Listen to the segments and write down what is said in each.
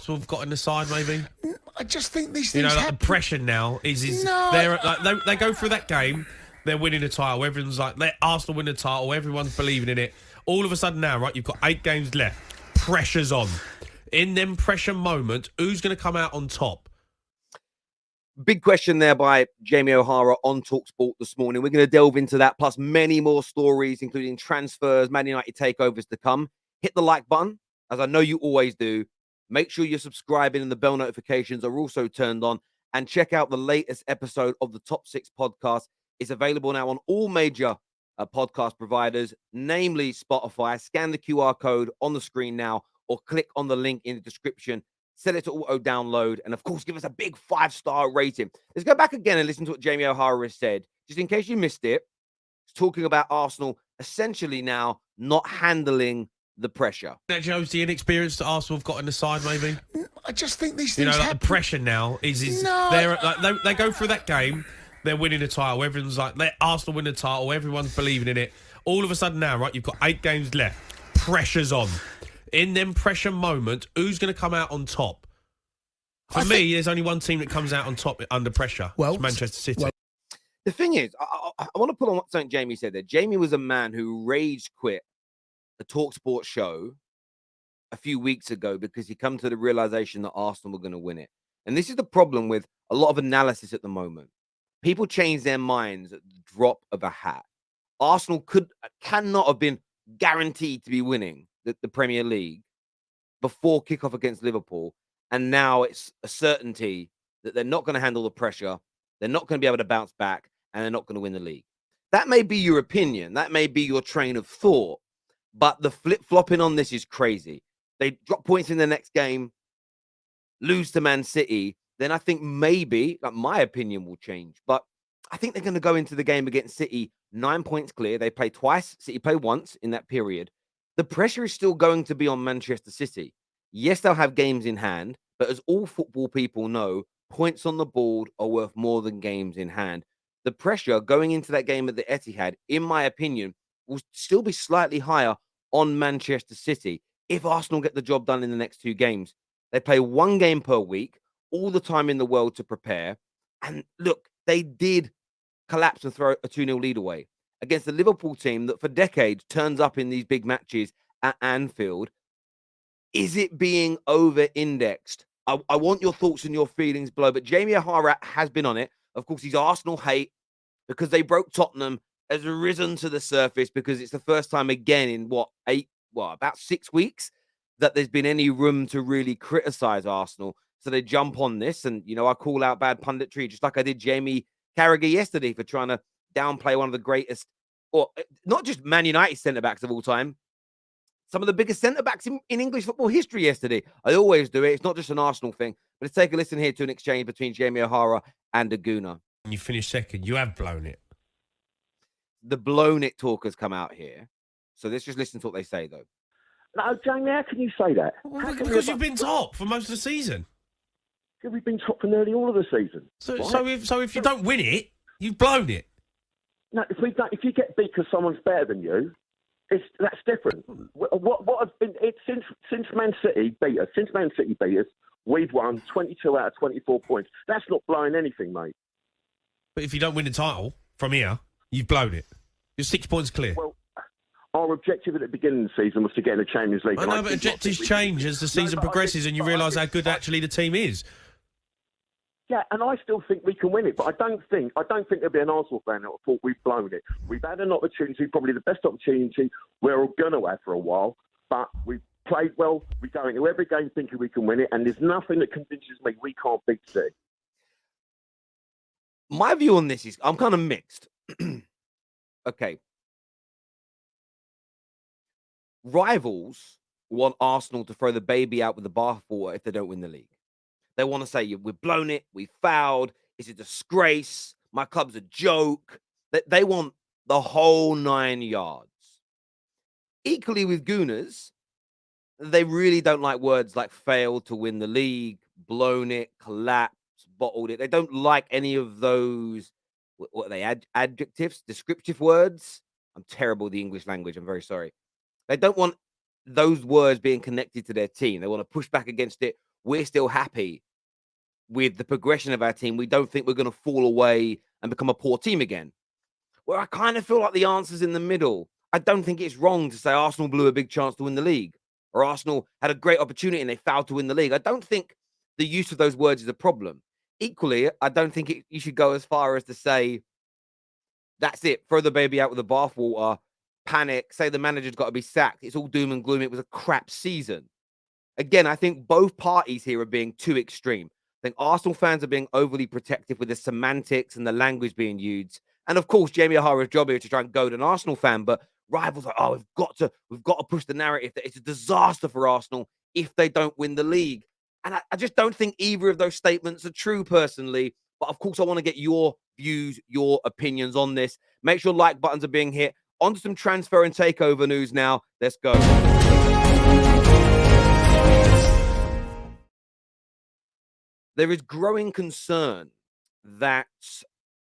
Arsenal have got in the side, maybe? I just think these things like happen. the pressure now is No. they're like they go through that game, they're winning the title. Everyone's like, let Arsenal win the title. Everyone's believing in it. All of a sudden now, right? You've got 8 games left. Pressure's on. In them pressure moments, who's going to come out on top? Big question there by Jamie O'Hara on TalkSport this morning. We're going to delve into that, plus many more stories, including transfers, Man United takeovers to come. Hit the like button, as I know you always do. Make sure you're subscribing and the bell notifications are also turned on. And check out the latest episode of the Top 6 podcast. It's available now on all major podcast providers, namely Spotify. Scan the QR code on the screen now or click on the link in the description. Set it to auto-download. And, of course, give us a big 5-star rating. Let's go back again and listen to what Jamie O'Hara has said. Just in case you missed it, he's talking about Arsenal essentially now not handling the pressure. That shows the inexperienced that Arsenal have got in the side, maybe? I just think these things like happen. the pressure now is No. they're like they go through that game, they're winning the title. Everyone's like, let Arsenal win the title. Everyone's believing in it. All of a sudden now, right? You've got 8 games left. Pressure's on. In them pressure moments, who's going to come out on top? For me, there's only one team that comes out on top under pressure. Well, it's Manchester City. The thing is, I want to put on something Jamie said there. Jamie was a man who rage quit a TalkSport show a few weeks ago because he come to the realization that Arsenal were going to win it. And this is the problem with a lot of analysis at the moment. People change their minds at the drop of a hat. Arsenal cannot have been guaranteed to be winning the Premier League before kickoff against Liverpool. And now it's a certainty that they're not going to handle the pressure. They're not going to be able to bounce back and they're not going to win the league. That may be your opinion. That may be your train of thought. But the flip-flopping on this is crazy. They drop points in the next game, lose to Man City. Then I think maybe, my opinion will change. But I think they're going to go into the game against City 9 points clear. They play twice. City play once in that period. The pressure is still going to be on Manchester City. Yes, they'll have games in hand. But as all football people know, points on the board are worth more than games in hand. The pressure going into that game at the Etihad, in my opinion, will still be slightly higher on Manchester City if Arsenal get the job done in the next 2 games. They play 1 game per week, all the time in the world to prepare. And look, they did collapse and throw a 2-0 lead away against the Liverpool team that for decades turns up in these big matches at Anfield. Is it being over-indexed? I want your thoughts and your feelings below. But Jamie O'Hara has been on it. Of course, his Arsenal hate because they broke Tottenham has risen to the surface because it's the first time again in about 6 weeks that there's been any room to really criticize Arsenal. So they jump on this. And, I call out bad punditry, just like I did Jamie Carragher yesterday for trying to downplay one of the greatest, or not just Man United centre-backs of all time, some of the biggest centre-backs in English football history yesterday. I always do it. It's not just an Arsenal thing. But let's take a listen here to an exchange between Jamie O'Hara and Aguna. When you finish second, you have blown it. The blown it talkers come out here. So let's just listen to what they say, though. No, Jamie, how can you say that? Because you've been top for most of the season. Yeah, we've been top for nearly all of the season. So if you don't win it, you've blown it. No, if you get beat because someone's better than you, that's different. What has been since Man City beat us, we've won 22 out of 24 points. That's not blowing anything, mate. But if you don't win the title from here, you've blown it. You're 6 points clear. Well, our objective at the beginning of the season was to get in the Champions League. I know, but objectives change as the season progresses and you realise how good actually the team is. Yeah, and I still think we can win it, but I don't think there'll be an Arsenal fan that thought we've blown it. We've had an opportunity, probably the best opportunity we're going to have for a while, but we've played well. We go into every game thinking we can win it, and there's nothing that convinces me we can't beat City. My view on this is I'm kind of mixed. Okay. Rivals want Arsenal to throw the baby out with the bathwater if they don't win the league. They want to say, we've blown it, we fouled, it's a disgrace, my club's a joke. They want the whole 9 yards. Equally with Gooners, they really don't like words like failed to win the league, blown it, collapsed, bottled it. They don't like any of those, what are they, adjectives, descriptive words? I'm terrible with the English language, I'm very sorry. They don't want those words being connected to their team. They want to push back against it we're still happy with the progression of our team. We don't think we're going to fall away and become a poor team again. Where I kind of feel like the answer's in the middle. I don't think it's wrong to say Arsenal blew a big chance to win the league, or Arsenal had a great opportunity and they failed to win the league. I don't think the use of those words is a problem. Equally, I don't think you should go as far as to say, that's it, throw the baby out with the bathwater, panic, say the manager's got to be sacked. It's all doom and gloom. It was a crap season. Again, I think both parties here are being too extreme. I think Arsenal fans are being overly protective with the semantics and the language being used. And of course, Jamie O'Hara's job here is to try and goad an Arsenal fan, but rivals are, oh, we've got to push the narrative that it's a disaster for Arsenal if they don't win the league. And I just don't think either of those statements are true personally. But of course, I want to get your views, your opinions on this. Make sure like buttons are being hit. On to some transfer and takeover news now. Let's go. There is growing concern that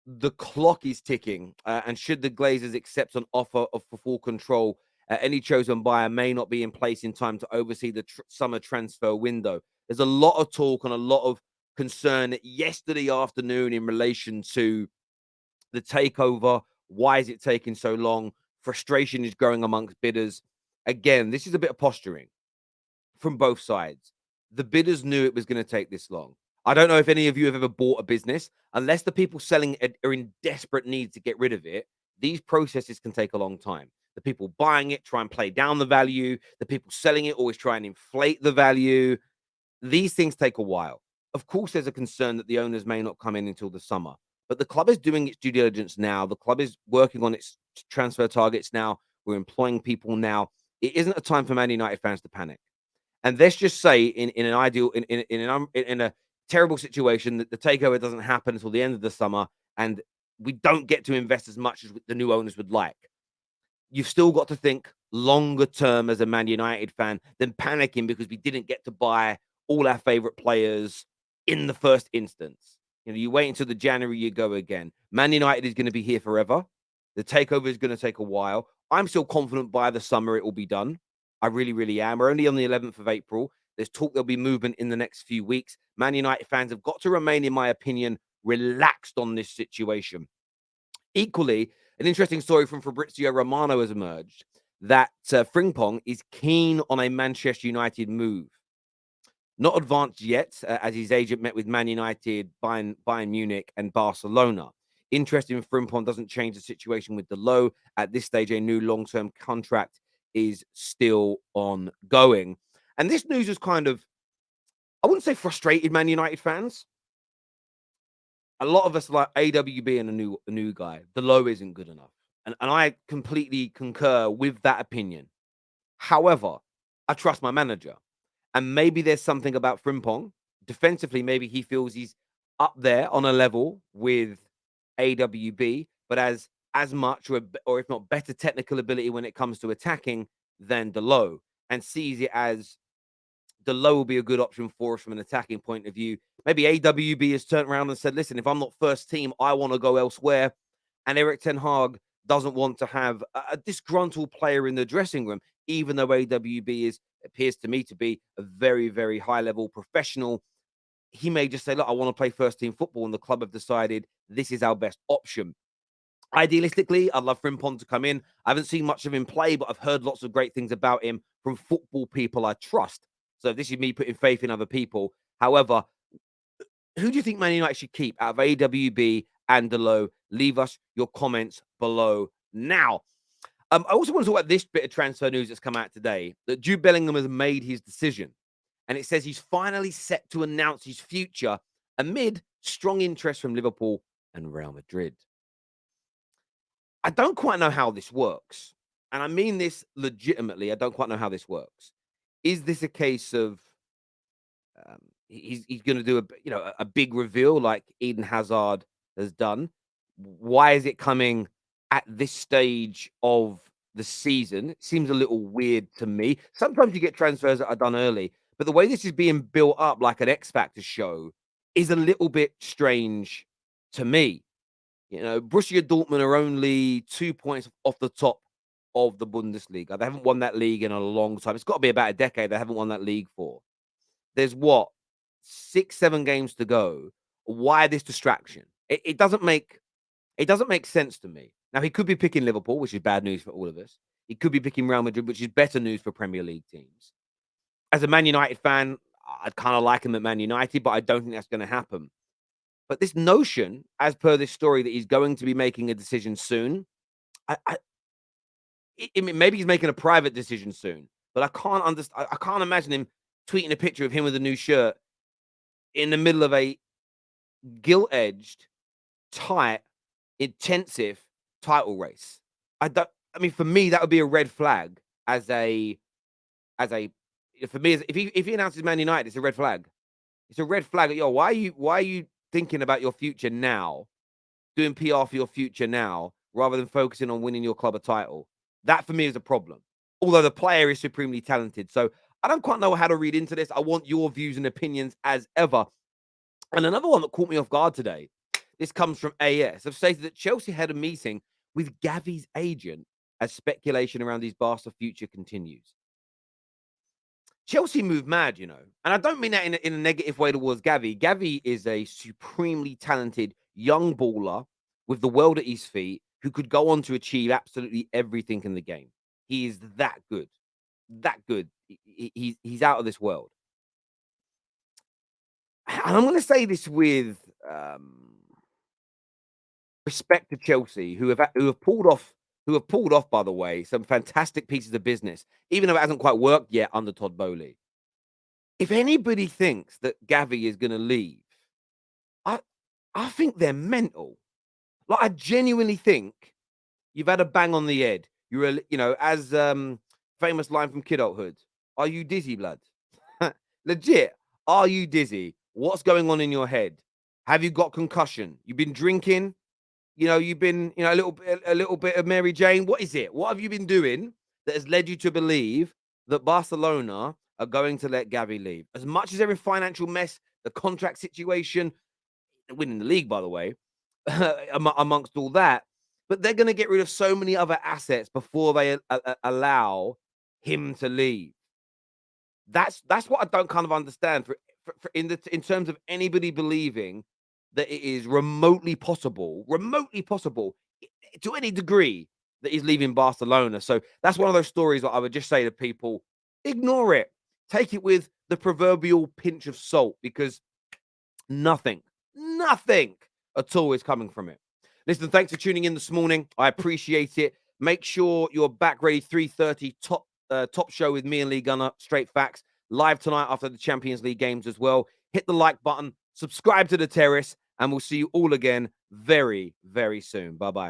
the clock is ticking, and should the Glazers accept an offer for full control, any chosen buyer may not be in place in time to oversee the summer transfer window. There's a lot of talk and a lot of concern yesterday afternoon in relation to the takeover. Why is it taking so long? Frustration is growing amongst bidders. Again, this is a bit of posturing from both sides. The bidders knew it was going to take this long. I don't know if any of you have ever bought a business. Unless the people selling it are in desperate need to get rid of it, these processes can take a long time. The people buying it try and play down the value. The people selling it always try and inflate the value. These things take a while. Of course, there's a concern that the owners may not come in until the summer, but the club is doing its due diligence now. The club is working on its transfer targets now. We're employing people now. It isn't a time for Man United fans to panic. And let's just say, in a terrible situation, that the takeover doesn't happen until the end of the summer, and we don't get to invest as much as the new owners would like. You've still got to think longer term as a Man United fan than panicking because we didn't get to buy all our favorite players in the first instance. You know, you wait until the January, you go again. Man United is going to be here forever. The takeover is going to take a while. I'm still confident by the summer it will be done. I really, really am. We're only on the 11th of April. There's talk there'll be movement in the next few weeks. Man United fans have got to remain, in my opinion, relaxed on this situation. Equally, an interesting story from Fabrizio Romano has emerged that Frimpong is keen on a Manchester United move. Not advanced yet, as his agent met with Man United, Bayern Munich, and Barcelona. Interest in Frimpong doesn't change the situation with the low. At this stage, a new long-term contract is still ongoing. And this news is kind of, I wouldn't say frustrated Man United fans. A lot of us like AWB and a new guy. The low isn't good enough. And I completely concur with that opinion. However, I trust my manager. And maybe there's something about Frimpong. Defensively, maybe he feels he's up there on a level with AWB, but as much or if not better technical ability when it comes to attacking than Delo, and sees it as Delo will be a good option for us from an attacking point of view. Maybe AWB has turned around and said, listen, if I'm not first team, I want to go elsewhere. And Erik ten Hag doesn't want to have a disgruntled player in the dressing room, even though AWB appears to me to be a very, very high-level professional. He may just say, look, I want to play first-team football, and the club have decided this is our best option. Idealistically, I'd love Frimpong to come in. I haven't seen much of him play, but I've heard lots of great things about him from football people I trust. So this is me putting faith in other people. However, who do you think Man United should keep out of AWB and Delo? Leave us your comments below now. I also want to talk about this bit of transfer news that's come out today, that Jude Bellingham has made his decision. And it says he's finally set to announce his future amid strong interest from Liverpool and Real Madrid. I don't quite know how this works. And I mean this legitimately. I don't quite know how this works. Is this a case of he's going to do a big reveal like Eden Hazard has done? Why is it coming at this stage of the season? It seems a little weird to me. Sometimes you get transfers that are done early, but the way this is being built up like an X Factor show is a little bit strange to me. You know, Borussia Dortmund are only 2 points off the top of the Bundesliga. They haven't won that league in a long time. It's got to be about a decade they haven't won that league for. there's what, 6-7 games to go. Why this distraction? It doesn't make sense to me. Now, he could be picking Liverpool, which is bad news for all of us. He could be picking Real Madrid, which is better news for Premier League teams. As a Man United fan, I'd kind of like him at Man United, but I don't think that's going to happen. But this notion, as per this story, that he's going to be making a decision soon, maybe he's making a private decision soon, but I can't understand. I can't imagine him tweeting a picture of him with a new shirt in the middle of a gilt-edged, tight, intensive title race. I mean, for me, that would be a red flag. For me, if he announces Man United, it's a red flag. It's a red flag. Yo, why are you thinking about your future now, doing PR for your future now, rather than focusing on winning your club a title? That for me is a problem. Although the player is supremely talented, so I don't quite know how to read into this. I want your views and opinions as ever. And another one that caught me off guard today. This comes from AS. Have stated that Chelsea had a meeting with Gavi's agent as speculation around his Barca future continues. Chelsea moved mad, you know. And I don't mean that in a negative way towards Gavi. Gavi is a supremely talented young baller with the world at his feet who could go on to achieve absolutely everything in the game. He is that good. That good. He's out of this world. And I'm going to say this with respect to Chelsea, who have pulled off, by the way, some fantastic pieces of business, even though it hasn't quite worked yet under Todd Bowley. If anybody thinks that Gavi is going to leave, I think they're mental. Like, I genuinely think you've had a bang on the head. You're, as famous line from Kidulthood, "Are you dizzy, blood?" Legit. Are you dizzy? What's going on in your head? Have you got concussion? You've been drinking? You've been, a little bit of Mary Jane. What is it? What have you been doing that has led you to believe that Barcelona are going to let Gavi leave? As much as they're in financial mess, the contract situation, winning the league, by the way, amongst all that, but they're going to get rid of so many other assets before they allow him to leave. That's what I don't kind of understand. In terms of anybody believing that it is remotely possible to any degree that he's leaving Barcelona. So that's one of those stories that I would just say to people, ignore it. Take it with the proverbial pinch of salt, because nothing at all is coming from it. Listen, thanks for tuning in this morning. I appreciate it. Make sure you're back ready. 3:30 top show with me and Lee Gunner, Straight Facts, live tonight after the Champions League games as well. Hit the like button, subscribe to The Terrace, and we'll see you all again very, very soon. Bye-bye.